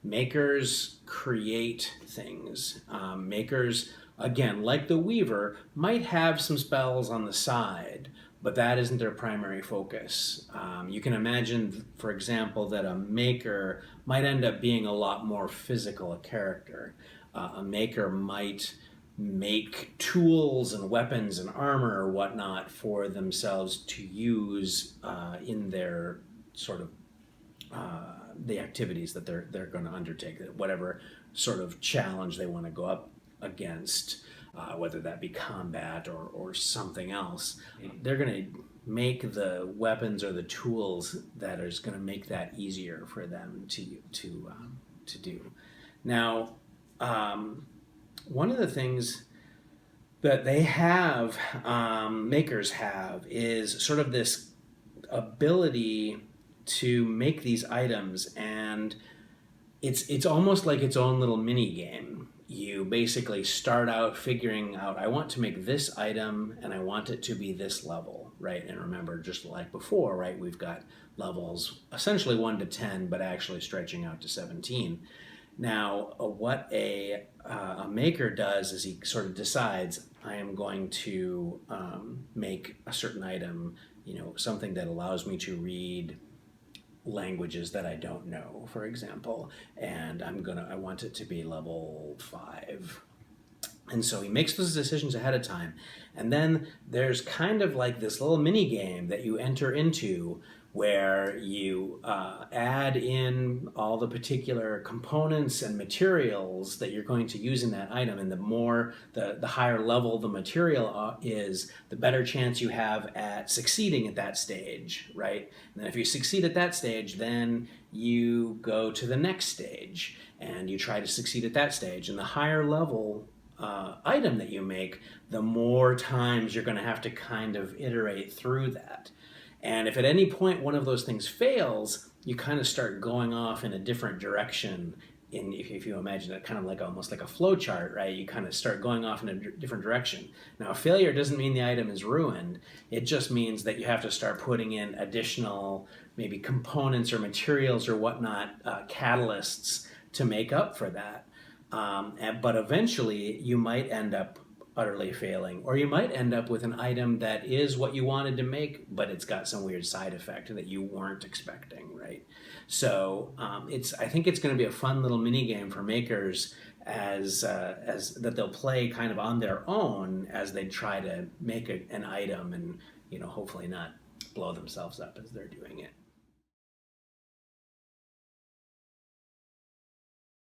makers create things. Makers, again, like the weaver, might have some spells on the side, but that isn't their primary focus. You can imagine, for example, that a maker might end up being a lot more physical a character. A maker might make tools and weapons and armor or whatnot for themselves to use in their sort of the activities that they're going to undertake, whatever sort of challenge they want to go up against, whether that be combat or something else. They're going to make the weapons or the tools that is going to make that easier for them to do. Now, one of the things that they have, makers have, is sort of this ability to make these items, and it's almost like its own little mini game. You basically start out figuring out, I want to make this item and I want it to be this level, right? And remember, just like before, right, we've got levels essentially 1 to 10, but actually stretching out to 17. Now, what a maker does is he sort of decides, I am going to make a certain item, something that allows me to read languages that I don't know, for example, and I want it to be level 5. And so he makes those decisions ahead of time. And then there's kind of like this little mini game that you enter into where you add in all the particular components and materials that you're going to use in that item. And the higher level the material is, the better chance you have at succeeding at that stage, right? And then if you succeed at that stage, then you go to the next stage and you try to succeed at that stage. And the higher level item that you make, the more times you're going to have to kind of iterate through that. And if at any point one of those things fails, you kind of start going off in a different direction. If you imagine it kind of like almost like a flow chart, right? You kind of start going off in a different direction. Now, a failure doesn't mean the item is ruined. It just means that you have to start putting in additional maybe components or materials or whatnot, catalysts to make up for that. But eventually you might end up utterly failing, or you might end up with an item that is what you wanted to make, but it's got some weird side effect that you weren't expecting, right? So I think it's going to be a fun little mini game for makers as that they'll play kind of on their own as they try to make an item and hopefully not blow themselves up as they're doing it.